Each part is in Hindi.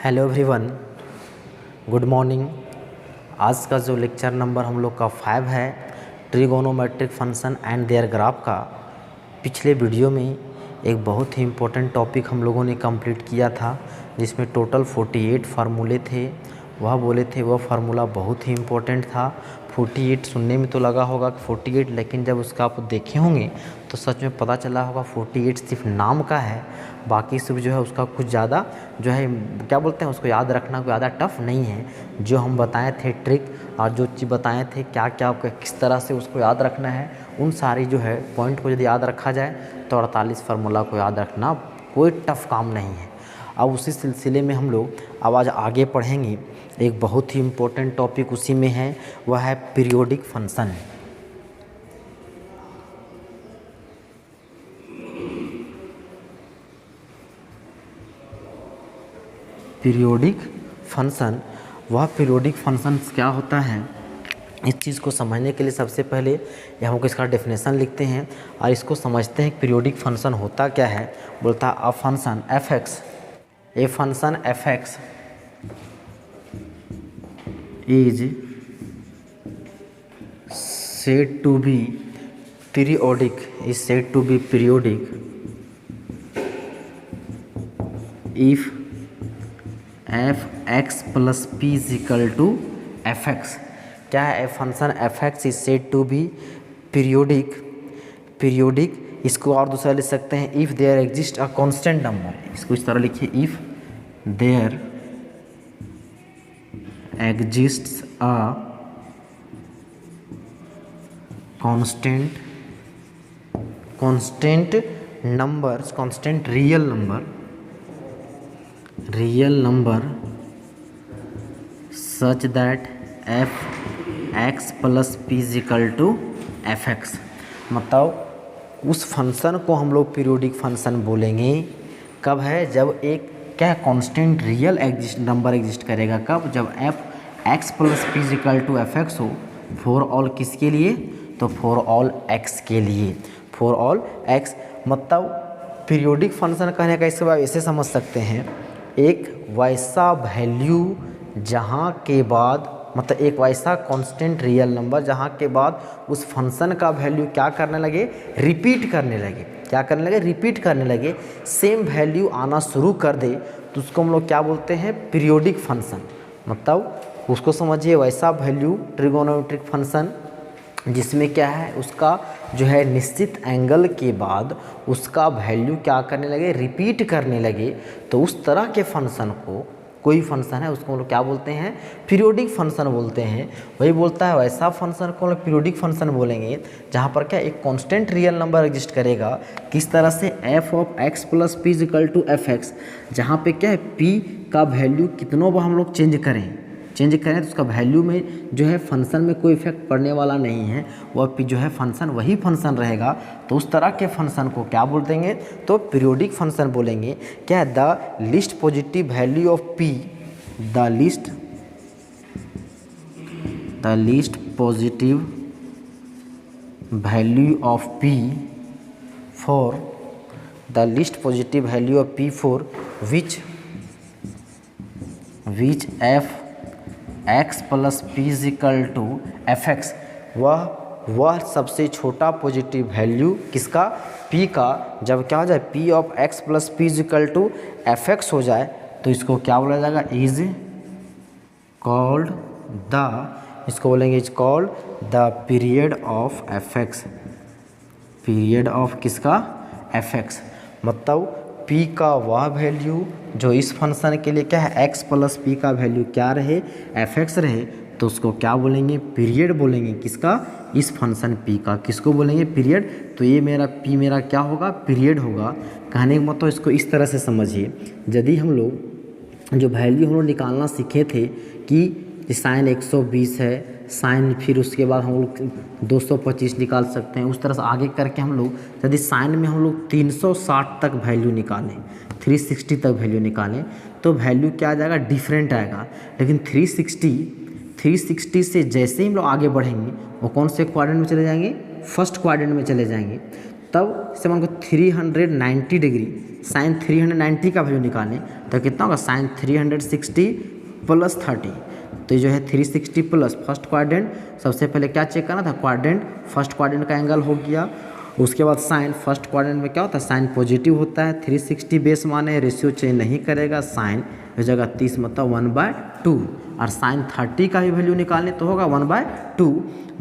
Hello everyone, good morning. आज का जो लेक्चर नंबर हम लोग का 5 है, trigonometric function and their graph का। पिछले वीडियो में एक बहुत ही इम्पोर्टेंट टॉपिक हम लोगों ने कंप्लीट किया था, जिसमें टोटल 48 फार्मूले थे। वह बोले थे वह फार्मूला बहुत ही इम्पोर्टेंट था। 48 सुनने में तो लगा होगा कि 48, लेकिन जब उसका आप देखे होंगे तो सच में पता चला होगा 48 सिर्फ नाम का है। बाकी सब जो है उसका कुछ ज़्यादा जो है क्या बोलते हैं उसको याद रखना कोई ज़्यादा टफ नहीं है। जो हम बताए थे ट्रिक और जो चीज़ बताए थे क्या क्या किस तरह से उसको याद रखना है, उन सारी जो है पॉइंट को यदि याद रखा जाए तो 48 फार्मूला को याद रखना कोई टफ काम नहीं है। अब उसी सिलसिले में हम लोग अब आज आगे पढ़ेंगे। एक बहुत ही इम्पोर्टेंट टॉपिक उसी में है, वह है पीरियोडिक फंक्शन। पीरियोडिक फंक्शन, वह पीरियोडिक फंक्शन क्या होता है, इस चीज़ को समझने के लिए सबसे पहले हम इसका डेफिनेशन लिखते हैं और इसको समझते हैं। पीरियोडिक फंक्शन होता क्या है। बोलता है a function f x, a function f x is said to be periodic, is said to be periodic if f x plus p is equal to f x. क्या है function f x is said to be periodic. Periodic इसको और दूसरा लिख सकते हैं if there exist a constant number. इसको इस तरह लिखिए, if there exists a constant number, constant real number such that f x plus p is equal to f x. मतलब उस फंक्शन को हम लोग पीरियोडिक फंक्शन बोलेंगे कब है, जब एक क्या कांस्टेंट रियल नंबर एग्जिस्ट करेगा। कब, जब f x plus p is equal to f x हो। फॉर ऑल किसके लिए, तो फॉर ऑल एक्स के लिए, फॉर ऑल एक्स। मतलब पीरियोडिक फंक्शन कहने का इसके बाद ऐसे समझ सकते हैं, एक वैसा वैल्यू जहाँ के बाद, मतलब एक वैसा कांस्टेंट रियल नंबर जहाँ के बाद उस फंक्शन का वैल्यू क्या करने लगे, रिपीट करने लगे। क्या करने लगे, रिपीट करने लगे, सेम वैल्यू आना शुरू कर दे, तो उसको हम लोग क्या बोलते हैं, पीरियोडिक फंक्शन। मतलब उसको समझिए, वैसा वैल्यू ट्रिगोनोमेट्रिक फंक्शन जिसमें क्या है, उसका जो है निश्चित एंगल के बाद उसका वैल्यू क्या करने लगे, रिपीट करने लगे, तो उस तरह के फंक्शन को, कोई फंक्शन है उसको हम लोग क्या बोलते हैं, पीरियोडिक फंक्शन बोलते हैं। वही बोलता है वैसा फंक्शन को हम लोग पीरियोडिक फंक्शन बोलेंगे जहाँ पर क्या एक कांस्टेंट रियल नंबर एग्जिस्ट करेगा। किस तरह से, f of x plus p is equal to f x, जहाँ पे क्या है पी का वैल्यू कितनों बार हम लोग चेंज करें तो उसका वैल्यू में जो है फंक्शन में कोई इफेक्ट पड़ने वाला नहीं है, वह जो है फंक्शन वही फंक्शन रहेगा। तो उस तरह के फंक्शन को क्या बोल देंगे, तो पीरियोडिक फंक्शन बोलेंगे। क्या है, the least positive value of p, the least positive value of p for, the least positive value of p for which f x plus p is equal to f x. वह सबसे छोटा पॉजिटिव वैल्यू किसका, p का, जब क्या हो जाए p of x plus p is equal to f x हो जाए, तो इसको क्या बोला जाएगा, इज कॉल्ड द, इसको बोलेंगे is called the period of F x. Period of किसका, एफ एक्स। मतलब p का वह वैल्यू जो इस फंक्शन के लिए क्या है, x प्लस पी का वैल्यू क्या रहे, एफ एक्स रहे, तो उसको क्या बोलेंगे, पीरियड बोलेंगे। किसका, इस फंक्शन p का, किसको बोलेंगे, पीरियड। तो ये मेरा p मेरा क्या होगा, पीरियड होगा। कहने का मतलब इसको इस तरह से समझिए, यदि हम लोग जो वैल्यू हम लोग निकालना सीखे थे कि साइन 120 है, साइन फिर उसके बाद हम लोग 225 निकाल सकते हैं, उस तरह से आगे करके हम लोग यदि साइन में हम लोग 360 तक वैल्यू निकालें, 360 तक वैल्यू निकालें, तो वैल्यू क्या आ जाएगा, डिफरेंट आएगा। लेकिन 360 से जैसे ही हम लोग आगे बढ़ेंगे वो कौन से क्वाड्रेंट में चले जाएंगे, फर्स्ट क्वाड्रेंट में चले जाएंगे। तब से हमको 390 डिग्री साइन 390 का वैल्यू निकालें तो कितना होगा साइन 360 प्लस 30। तो ये जो है 360 प्लस फर्स्ट क्वाड्रेंट, सबसे पहले क्या चेक करना था क्वाड्रेंट, फर्स्ट क्वाड्रेंट का एंगल हो गया। उसके बाद साइन, फर्स्ट क्वाड्रेंट में क्या होता है साइन पॉजिटिव होता है, 360 बेस माने रेशियो चेंज नहीं करेगा, साइन हो जाएगा 30 मतलब 1/2। और साइन 30 का भी वैल्यू निकालने तो होगा 1/2।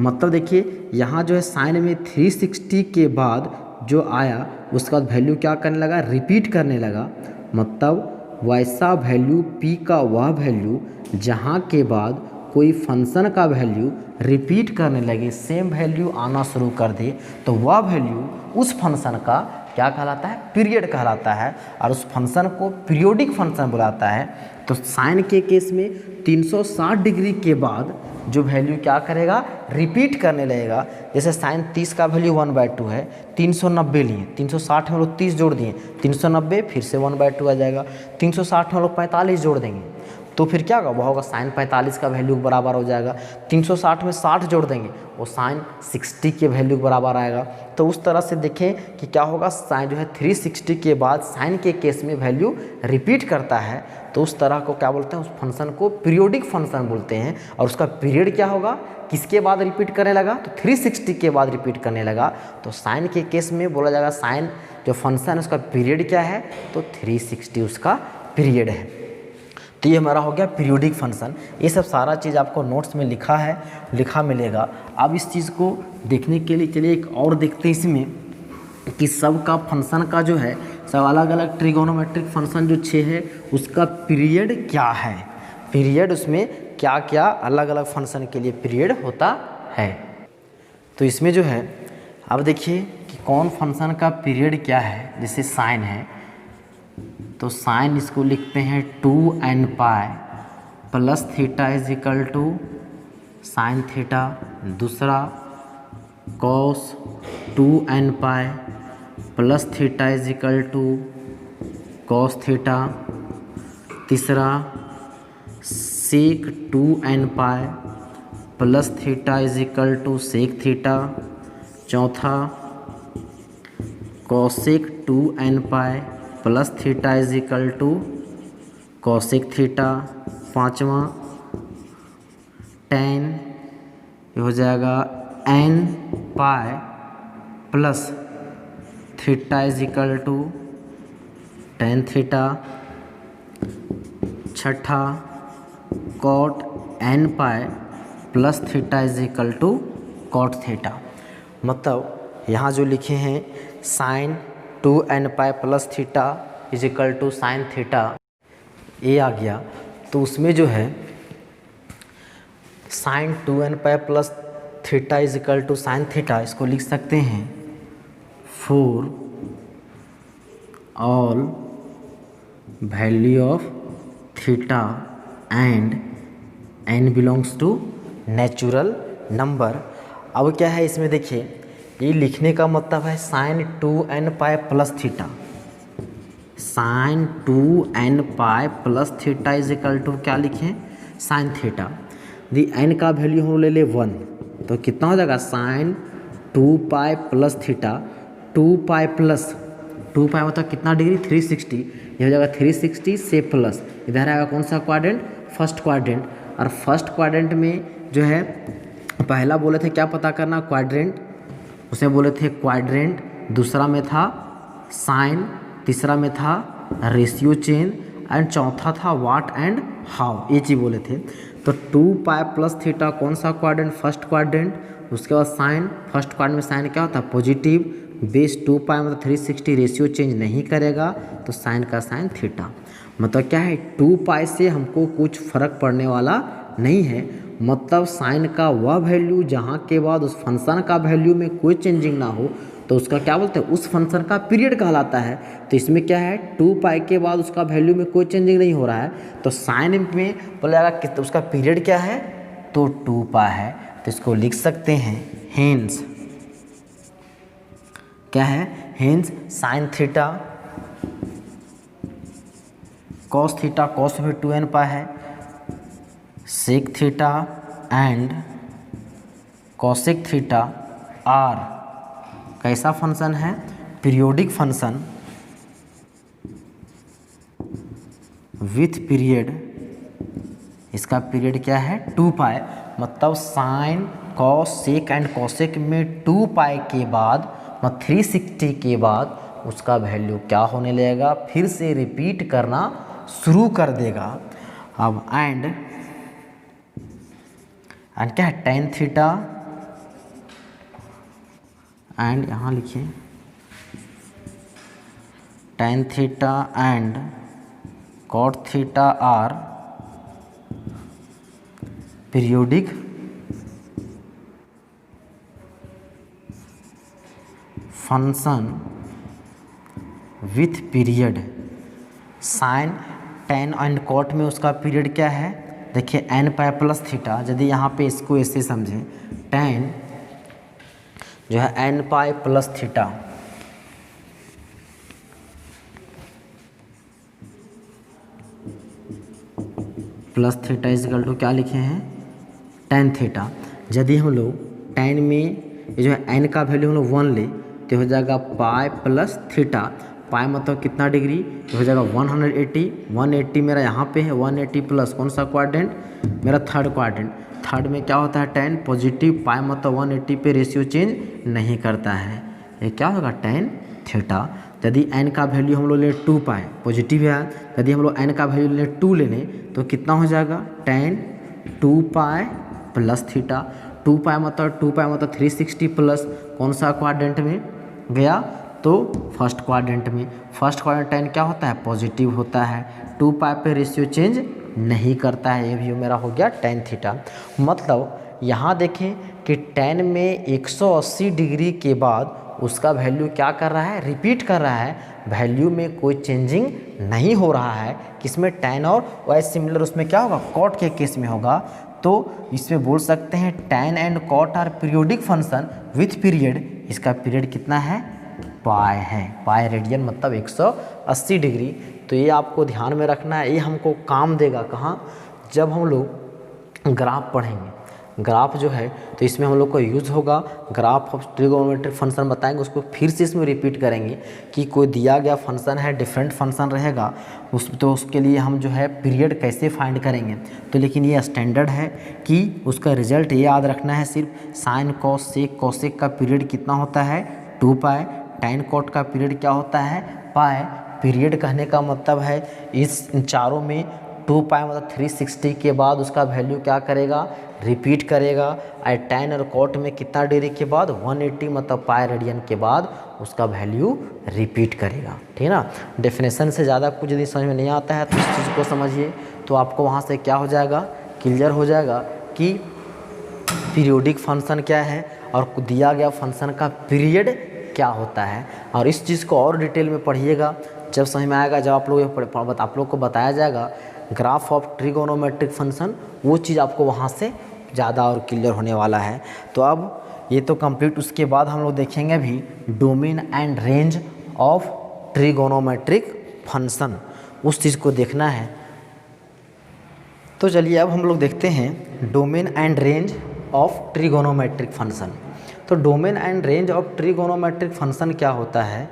मतलब देखिए यहाँ जो है साइन में 360 के बाद जो आया उसका वैल्यू क्या करने लगा, रिपीट करने लगा। मतलब वैसा वैल्यू p का वह वैल्यू जहाँ के बाद कोई फंक्शन का वैल्यू रिपीट करने लगे, सेम वैल्यू आना शुरू कर दे, तो वह वैल्यू उस फंक्शन का क्या कहलाता है, पीरियड कहलाता है, और उस फंक्शन को पीरियोडिक फंक्शन बुलाता है। तो साइन के केस में 360 डिग्री के बाद जो वैल्यू क्या करेगा, रिपीट करने लगेगा। जैसे साइन 30 का वैल्यू 1/2 है, 390 लिए, 360 में लोग 30 जोड़ दिए, 390 फिर से 1/2 आ जाएगा, 360 में लोग 45 जोड़ देंगे तो फिर क्या होगा, वह होगा साइन 45 का वैल्यू के बराबर हो जाएगा। 360 में 60 जोड़ देंगे वो साइन 60 के वैल्यू के बराबर आएगा। तो उस तरह से देखें कि क्या होगा, साइन जो है 360 के बाद साइन के केस में वैल्यू रिपीट करता है, तो उस तरह को क्या बोलते हैं, उस फंक्शन को पीरियोडिक फंक्शन बोलते हैं। और उसका पीरियड क्या होगा, किसके बाद रिपीट करने लगा, तो 360 के बाद रिपीट करने लगा। तो साइन के केस में बोला जाएगा साइन जो फंक्शन है उसका पीरियड क्या है, तो 360 उसका पीरियड है। तो ये हमारा हो गया पीरियोडिक फंक्शन। ये सब सारा चीज़ आपको नोट्स में लिखा मिलेगा। अब इस चीज़ को देखने के लिए चलिए एक और देखते हैं इसमें कि सब का फंक्शन का जो है सब अलग अलग ट्रिगोनोमेट्रिक फंक्शन जो 6 है उसका पीरियड क्या है, पीरियड उसमें क्या क्या अलग अलग फंक्शन के लिए पीरियड होता है। तो इसमें जो है अब देखिए कि कौन फंक्शन का पीरियड क्या है। जैसे साइन है तो साइन इसको लिखते हैं 2n pi plus theta is equal to sine theta. दूसरा cos 2n pi plus theta is equal to cos theta. तीसरा sec 2n pi plus theta is equal to sec theta. चौथा cosec 2n pi plus theta is equal to cosec theta. पाँचवा tan ये हो जाएगा n pi plus theta is equal to tan theta. छठा cot n pi plus theta is equal to cot theta. मतलब यहाँ जो लिखे हैं sine 2n pi plus theta is equal to sine theta ये आ गया। तो उसमें जो है sine 2n pi plus theta is equal to sine theta इसको लिख सकते हैं for all value of theta and n belongs to natural number. अब क्या है इसमें देखिए, ये लिखने का मतलब है sine 2n pi plus theta, sine 2n pi plus theta is equal to क्या लिखें, साइन थीटा। दी n का वैल्यू हम ले ले 1 तो कितना हो जाएगा sine 2 pi plus theta. 2 pi plus 2 pi मतलब कितना डिग्री 360, ये हो जाएगा 360 से प्लस इधर आएगा कौन सा क्वाड्रेंट, फर्स्ट क्वाड्रेंट। और फर्स्ट क्वाड्रेंट में जो है पहला बोले थे क्या पता करना क्वाड्रेंट, उसे बोले थे क्वाड्रेंट। दूसरा में था साइन, तीसरा में था रेशियो चेंज एंड चौथा था व्हाट एंड हाउ, ये चीज़ बोले थे। तो 2 पाई प्लस थीटा कौन सा क्वाड्रेंट, फर्स्ट क्वाड्रेंट। उसके बाद साइन, फर्स्ट क्वाड्रेंट में साइन क्या होता है पॉजिटिव, बेस 2 पाई मतलब 360 रेशियो चेंज नहीं करेगा तो साइन का साइन थीटा। मतलब क्या है 2 पाई से हमको कुछ फर्क पड़ने वाला नहीं है। मतलब साइन का वह वैल्यू जहाँ के बाद उस फंक्शन का वैल्यू में कोई चेंजिंग ना हो तो उसका क्या बोलते हैं, उस फंक्शन का पीरियड कहलाता है। तो इसमें क्या है 2 पाई के बाद उसका वैल्यू में कोई चेंजिंग नहीं हो रहा है तो साइन में बोला जाएगा उसका पीरियड क्या है, तो 2 पाई है। तो इसको लिख सकते हैं हेंस क्या है, hence sine theta cos theta, cos भी 2n पाई है, sec theta and cosec theta are कैसा फंक्शन है, पीरियोडिक फंक्शन विथ पीरियड, इसका पीरियड क्या है 2 पाई, मतलब sine cos sec and cosec में 2 पाई के बाद मतलब 360 के बाद उसका वैल्यू क्या होने लगेगा, फिर से रिपीट करना शुरू कर देगा। अब एंड क्या है tan थीटा, एंड यहाँ लिखिए tan theta and cot theta are periodic function with period. Sine tan and cot में उसका पीरियड क्या है, देखिए n पाई प्लस थीटा, यदि यहाँ पे इसको ऐसे समझें, tan जो है n pi plus theta plus theta is equal to क्या लिखे हैं tan थीटा। यदि हम लोग tan में ये जो है n का वैल्यू हम लोग 1 ले तो हो जाएगा पाई प्लस थीटा, पाई मतलब कितना डिग्री, तो हो जाएगा 180, 180 मेरा यहाँ पे है, 180 प्लस कौन सा क्वाड्रेंट, मेरा थर्ड क्वाड्रेंट, थर्ड में क्या होता है tan पॉजिटिव, पाई मतलब 180 पे रेशियो चेंज नहीं करता है, ये क्या होगा tan थीटा। यदि n का वैल्यू हम लोग ले 2 पाई पॉजिटिव है, यदि हम लोग n का वैल्यू ले 2 ले लें तो कितना हो जाएगा tan 2 pi plus theta, 2 pi मतलब 360 प्लस कौन सा क्वाड्रेंट में गया, तो फर्स्ट क्वाड्रेंट में। फर्स्ट क्वाड्रेंट tan क्या होता है पॉजिटिव होता है, 2 पाई पे रेशियो चेंज नहीं करता है, ये भी मेरा हो गया tan थीटा। मतलब यहाँ देखें कि tan में 180 डिग्री के बाद उसका वैल्यू क्या कर रहा है, रिपीट कर रहा है, वैल्यू में कोई चेंजिंग नहीं हो रहा है, किसमें tan और वाइज सिमिलर उसमें क्या होगा cot के केस में होगा। तो इसमें बोल सकते हैं tan and cot are periodic function with period, इसका पीरियड कितना है पाई है, पाई रेडियन मतलब 180 डिग्री। तो ये आपको ध्यान में रखना है, ये हमको काम देगा कहाँ, जब हम लोग ग्राफ पढ़ेंगे, ग्राफ जो है तो इसमें हम लोग को यूज़ होगा, ग्राफ ऑफ ट्रिगोनोमेट्रिक फंक्शन बताएंगे, उसको फिर से इसमें रिपीट करेंगे कि कोई दिया गया फंक्शन है, डिफरेंट फंक्शन रहेगा तो उसके लिए हम जो है पीरियड कैसे फाइंड करेंगे। तो लेकिन ये स्टैंडर्ड है कि उसका रिजल्ट ये याद रखना है, सिर्फ साइन कॉस सेक कोसेक का पीरियड कितना होता है 2 पाई, tan cot का पीरियड क्या होता है पाई। पीरियड कहने का मतलब है इस चारों में 2 पाई मतलब 360 के बाद उसका वैल्यू क्या करेगा, रिपीट करेगा, और tan और cot में कितना डिग्री के बाद 180 मतलब पाई रेडियन के बाद उसका वैल्यू रिपीट करेगा, ठीक है ना। डेफिनेशन से ज़्यादा कुछ यदि समझ में नहीं आता है तो इस चीज़ को समझिए, तो आपको वहाँ से क्या हो जाएगा, क्लियर हो जाएगा कि पीरियोडिक फंक्शन क्या है और दिया गया फंक्शन का पीरियड क्या होता है। और इस चीज़ को और डिटेल में पढ़िएगा, जब समझ में आएगा, जब आप लोग को बताया जाएगा ग्राफ ऑफ ट्रिगोनोमेट्रिक फंक्शन, वो चीज़ आपको वहाँ से ज़्यादा और क्लियर होने वाला है। तो अब ये तो कंप्लीट, उसके बाद हम लोग देखेंगे भी domain and range of trigonometric function, उस चीज़ को देखना है। तो चलिए अब हम लोग देखते हैं domain and range of trigonometric function. तो domain and range of trigonometric function क्या होता है,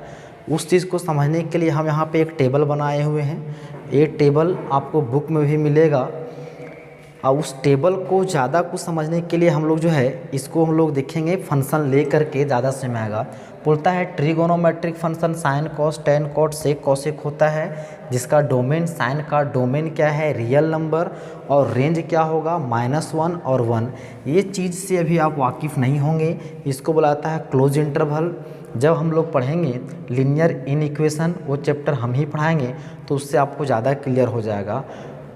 उस चीज़ को समझने के लिए हम यहाँ पे एक टेबल बनाए हुए हैं। ये टेबल आपको बुक में भी मिलेगा, और उस टेबल को ज़्यादा कुछ समझने के लिए हम लोग जो है इसको हम लोग देखेंगे फंक्शन ले करके, ज़्यादा समझ में आएगा। बोलता है trigonometric function sine cos tan cot sec cosec होता है, जिसका डोमेन, साइन का डोमेन क्या है रियल नंबर, और रेंज क्या होगा -1 और 1। ये चीज़ से अभी आप वाकिफ़ नहीं होंगे, इसको बुलाता है क्लोज इंटरवल। जब हम लोग पढ़ेंगे लीनियर इनइक्वेशन, वो चैप्टर हम ही पढ़ाएंगे, तो उससे आपको ज़्यादा क्लियर हो जाएगा।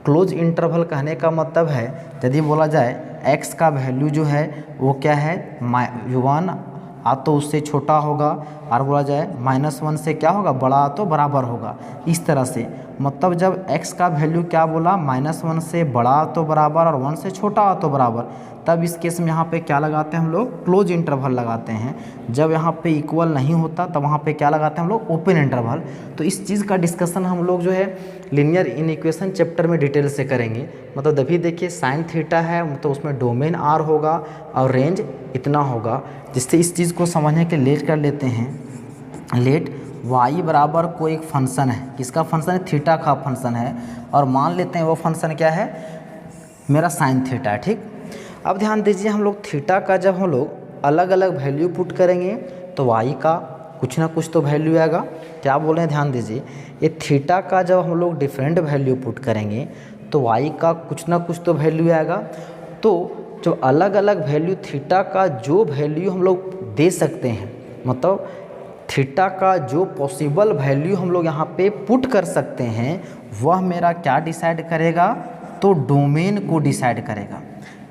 क्लोज इंटरवल कहने का मतलब है, यदि बोला जाए x का वैल्यू जो है वो क्या है 1 आ तो उससे छोटा होगा, और बोला जाए -1 से क्या होगा बड़ा आ तो बराबर होगा, इस तरह से। मतलब जब x का वैल्यू क्या बोला, -1 से बड़ा तो बराबर और 1 से छोटा तो बराबर, तब इस केस में यहाँ पे क्या लगाते हैं हम लोग, क्लोज इंटरवल लगाते हैं। जब यहाँ पे इक्वल नहीं होता तब वहाँ पे क्या लगाते हैं हम लोग, ओपन इंटरवल। तो इस चीज़ का डिस्कशन हम लोग जो है लीनियर इनइक्वेशन चैप्टर में डिटेल से करेंगे। मतलब अभी देखिए साइन थीटा है तो उसमें डोमेन r होगा और रेंज इतना होगा। जिससे इस चीज़ को समझने के लेट कर लेते हैं, लेट y बराबर कोई एक फंक्शन है, किसका फंक्शन है, थीटा का फंक्शन है, और मान लेते हैं वो फंक्शन क्या है, मेरा साइन थीटा है। ठीक, अब ध्यान दीजिए हम लोग थीटा का जब हम लोग अलग अलग वैल्यू पुट करेंगे तो y का कुछ ना कुछ तो वैल्यू आएगा। क्या बोल रहे हैं, ध्यान दीजिए, ये थीटा का जब हम लोग डिफरेंट वैल्यू पुट करेंगे तो y का कुछ ना कुछ तो वैल्यू आएगा। तो जो अलग अलग वैल्यू थीटा का जो वैल्यू हम लोग दे सकते हैं, मतलब थीटा का जो पॉसिबल वैल्यू हम लोग यहाँ पे पुट कर सकते हैं, वह मेरा क्या डिसाइड करेगा, तो डोमेन को डिसाइड करेगा।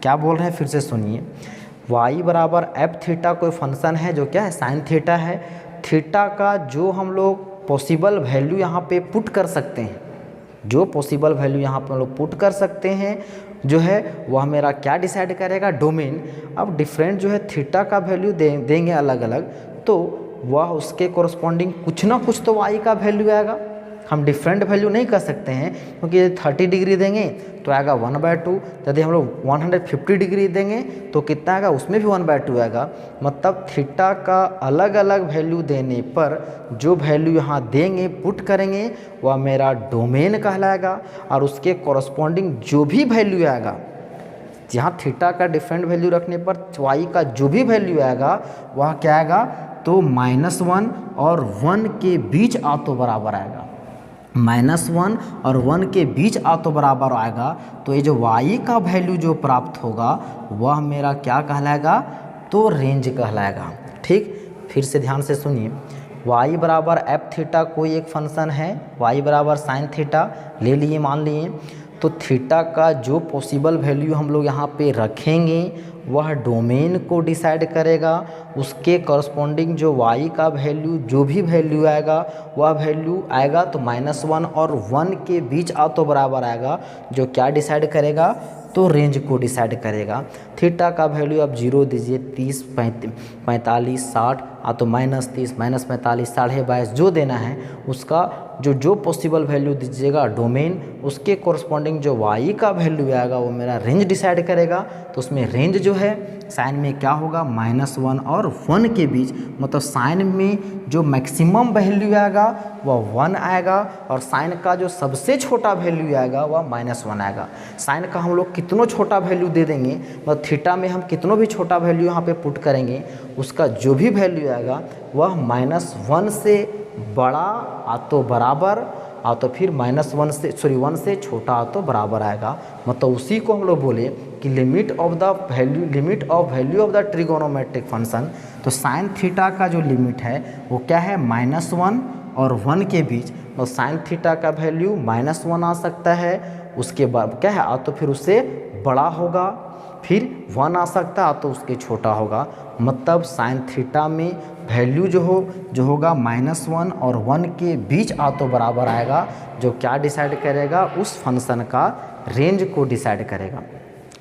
क्या बोल रहे हैं, फिर से सुनिए, y बराबर एफ थीटा कोई फंक्शन है जो क्या है, साइन थीटा है। थीटा का जो हम लोग पॉसिबल वैल्यू यहाँ पे पुट कर सकते हैं, जो पॉसिबल वैल्यू यहाँ पे हम लोग पुट कर सकते हैं जो है वह मेरा क्या डिसाइड करेगा, डोमेन। अब डिफरेंट जो है थीटा का वैल्यू देंगे अलग अलग, तो वह उसके कोरस्पॉन्डिंग कुछ ना कुछ तो y का वैल्यू आएगा। हम डिफरेंट वैल्यू नहीं कर सकते हैं, क्योंकि यदि 30 डिग्री देंगे तो आएगा 1/2, यदि हम लोग 150 डिग्री देंगे तो कितना आएगा, उसमें भी 1/2 आएगा। मतलब थीटा का अलग अलग वैल्यू देने पर जो वैल्यू यहाँ देंगे पुट करेंगे वह मेरा डोमेन कहलाएगा, और उसके कॉरस्पॉन्डिंग जो भी वैल्यू आएगा, जहाँ थीटा का डिफरेंट वैल्यू रखने पर y का जो भी वैल्यू आएगा वह क्या आएगा, तो -1 और 1 के बीच आ तो बराबर आएगा। -1 और 1 के बीच आ तो बराबर आएगा। तो ये जो y का वैल्यू जो प्राप्त होगा वह मेरा क्या कहलाएगा, तो रेंज कहलाएगा। ठीक, फिर से ध्यान से सुनिए, y बराबर एफ थीटा कोई एक फंक्शन है, y बराबर साइन थीटा ले लिए, मान लिए, तो थीटा का जो पॉसिबल वैल्यू हम लोग यहाँ पे रखेंगे वह डोमेन को डिसाइड करेगा। उसके कॉरस्पॉन्डिंग जो y का वैल्यू जो भी वैल्यू आएगा वह वैल्यू आएगा तो -1 और 1 के बीच आ तो बराबर आएगा, जो क्या डिसाइड करेगा, तो रेंज को डिसाइड करेगा। थीटा का वैल्यू आप 0 दीजिए, 30, 45, 60 आ तो -30, -45, 22.5 जो देना है उसका जो पॉसिबल वैल्यू दीजिएगा डोमेन, उसके कॉरस्पॉन्डिंग जो y का वैल्यू आएगा वो मेरा रेंज डिसाइड करेगा। तो उसमें रेंज जो है साइन में क्या होगा, -1 और 1 के बीच, मतलब साइन में जो मैक्सिमम वैल्यू आएगा वह 1 आएगा, और साइन का जो सबसे छोटा वैल्यू आएगा वह -1 आएगा। साइन का हम लोग कितनों छोटा वैल्यू दे देंगे, मतलब थीटा में हम कितनों भी छोटा वैल्यू यहाँ पे पुट करेंगे, उसका जो भी वैल्यू आएगा वह -1 से बड़ा आ तो बराबर, आ तो फिर -1 से छोटा आ तो बराबर आएगा। मतलब उसी को हम लोग बोले कि limit of value of the trigonometric function. तो साइन थीटा का जो लिमिट है वो क्या है, -1 और 1 के बीच। तो साइन थीटा का वैल्यू -1 आ सकता है, उसके बाद क्या है, आ तो फिर उससे बड़ा होगा, फिर 1 आ सकता है तो उसके छोटा होगा। मतलब साइन थीटा में वैल्यू जो होगा -1 और 1 के बीच आ तो बराबर आएगा, जो क्या डिसाइड करेगा, उस फंक्शन का रेंज को डिसाइड करेगा।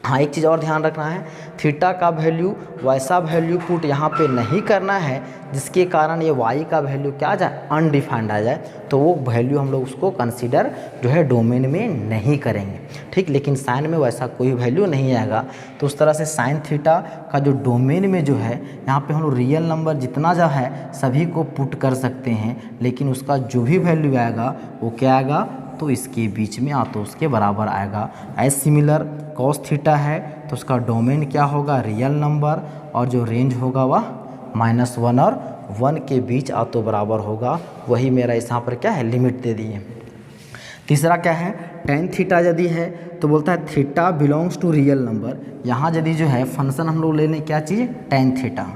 हाँ, एक चीज़ और ध्यान रखना है, थीटा का वैल्यू वैसा वैल्यू पुट यहाँ पे नहीं करना है जिसके कारण ये y का वैल्यू क्या आ जाए, अनडिफाइंड आ जाए, तो वो वैल्यू हम लोग उसको कंसीडर जो है डोमेन में नहीं करेंगे। ठीक, लेकिन साइन में वैसा कोई वैल्यू नहीं आएगा। तो उस तरह से साइन थीटा का जो डोमेन में जो है, यहाँ पे हम लोग रियल नंबर जितना जो है सभी को पुट कर सकते हैं, लेकिन उसका जो भी वैल्यू आएगा वो क्या आएगा, तो इसके बीच में आ तो उसके बराबर आएगा। एज सिमिलर कॉस थीटा है तो उसका डोमेन क्या होगा, रियल नंबर, और जो रेंज होगा वह -1 और 1 के बीच आ तो बराबर होगा। वही मेरा यहाँ पर क्या है, लिमिट दे दिए। तीसरा क्या है, टेन थीटा यदि है तो बोलता है theta belongs to real number. यहाँ यदि जो है फंक्शन हम लोग ले लें क्या चीज़, टेन थीटा,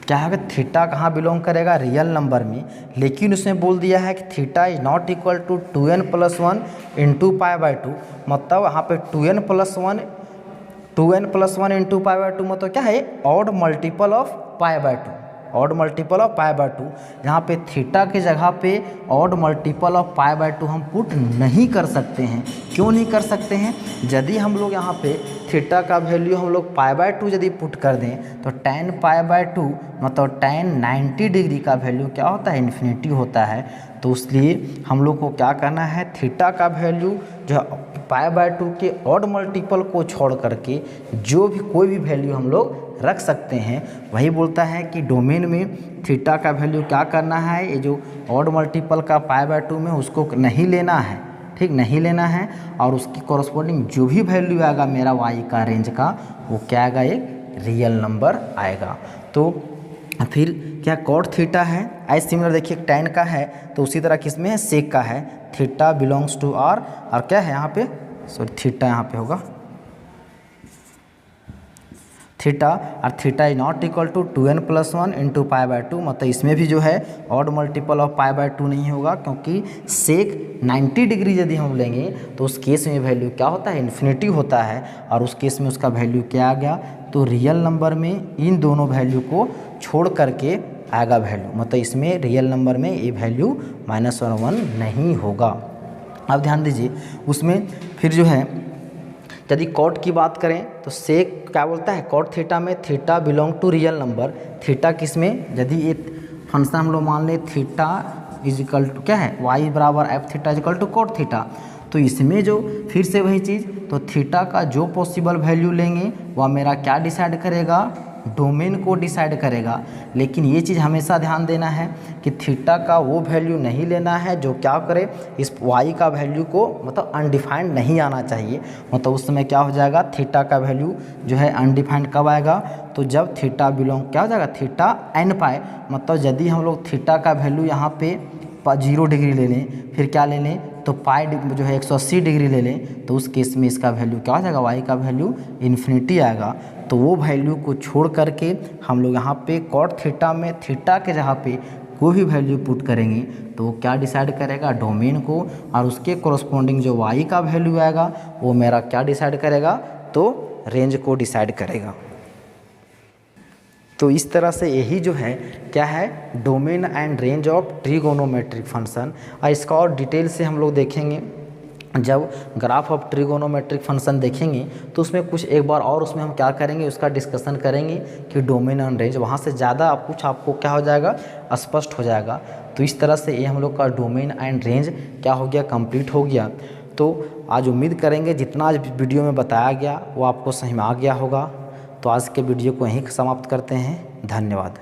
क्या है कि थीटा कहाँ बिलोंग करेगा, रियल नंबर में, लेकिन उसने बोल दिया है कि theta is not equal to 2n+1 into π/2। मतलब यहाँ पे 2n+1 इंटू π/2 मतलब क्या है, odd multiple of π/2। Odd multiple of pi by 2। यहाँ पे थीटा के जगह पे odd multiple of pi by 2 हम पुट नहीं कर सकते हैं। क्यों नहीं कर सकते हैं? यदि हम लोग यहाँ पे थीटा का वैल्यू हम लोग पाई बाय 2 यदि पुट कर दें तो tan पाई बाय 2 मतलब tan 90 डिग्री का वैल्यू क्या होता है? इन्फिनिटी होता है। तो इसलिए हम लोग को क्या करना है, थीटा का वैल्यू जो पाई बाय 2 के ऑड मल्टीपल को छोड़ करके जो भी कोई भी वैल्यू हम लोग रख सकते हैं। वही बोलता है कि डोमेन में थीटा का वैल्यू क्या करना है, ये जो ऑड मल्टीपल का पाई बाय 2 में उसको नहीं लेना है, ठीक, नहीं लेना है। और उसकी कॉरस्पॉन्डिंग जो भी वैल्यू आएगा मेरा वाई का रेंज का, वो क्या आएगा? एक रियल नंबर आएगा। तो फिर क्या कॉट थीटा है, एज सिमिलर देखिए tan का है तो उसी तरह किसमें है? सेक का है। थीटा बिलोंग्स टू आर, और क्या है यहाँ पे, सॉरी थीटा यहाँ पे होगा थीटा, और theta is not equal to 2n+1 into pi by 2। मतलब इसमें भी जो है odd multiple of pi by 2 नहीं होगा, क्योंकि सेक 90 डिग्री यदि हम लेंगे तो उस केस में वैल्यू क्या होता है? इन्फिनिटी होता है। और उस केस में उसका वैल्यू क्या आ गया? तो रियल नंबर में इन दोनों वैल्यू को छोड़ करके आएगा वैल्यू, मतलब इसमें रियल नंबर में ये वैल्यू -1 और 1 नहीं होगा। अब ध्यान दीजिए उसमें फिर जो है यदि कॉट की बात करें तो सेक क्या बोलता है? कॉट थीटा में theta belong to real number. Theta किस में? यदि ये फंक्शन हम लोग मान ले थीटा इज इक्वल टू क्या है? वाई बराबर f theta is equal to cot theta. तो इसमें जो फिर से वही चीज़, तो थीटा का जो पॉसिबल वैल्यू लेंगे वह मेरा क्या डिसाइड करेगा? डोमेन को डिसाइड करेगा। लेकिन ये चीज़ हमेशा ध्यान देना है कि थीटा का वो वैल्यू नहीं लेना है जो क्या करे, इस वाई का वैल्यू को मतलब अनडिफाइंड नहीं आना चाहिए। मतलब उस समय क्या हो जाएगा? थीटा का वैल्यू जो है अनडिफाइंड कब आएगा? तो जब थीटा बिलोंग क्या हो जाएगा? थीटा n पाए, मतलब यदि हम लोग थीटा का वैल्यू यहाँ पे 0 डिग्री ले लें, फिर क्या ले लें तो पाई जो है 180 डिग्री ले लें, तो उस केस में इसका वैल्यू क्या हो जाएगा? वाई का वैल्यू इन्फिनिटी आएगा। तो वो वैल्यू को छोड़ करके हम लोग यहाँ पे कॉट थीटा में थीटा के जगह पे कोई भी वैल्यू पुट करेंगे तो क्या डिसाइड करेगा? डोमेन को, और उसके कोरस्पॉन्डिंग जो वाई का वैल्यू आएगा वो मेरा क्या डिसाइड करेगा? तो रेंज को डिसाइड करेगा। तो इस तरह से यही जो है क्या है? Domain and range of trigonometric function. और इसका और डिटेल से हम लोग देखेंगे जब ग्राफ ऑफ ट्रिगोनोमेट्रिक फंक्शन देखेंगे, तो उसमें कुछ एक बार और उसमें हम क्या करेंगे, उसका डिस्कशन करेंगे कि डोमेन एंड रेंज, वहाँ से ज़्यादा कुछ आपको क्या हो जाएगा? स्पष्ट हो जाएगा। तो इस तरह से ये हम लोग का डोमेन एंड रेंज क्या हो गया? कंप्लीट हो गया। तो आज उम्मीद करेंगे जितना आज वीडियो में बताया गया वो आपको समझ में आ गया होगा। तो आज के वीडियो को यहीं समाप्त करते हैं। धन्यवाद।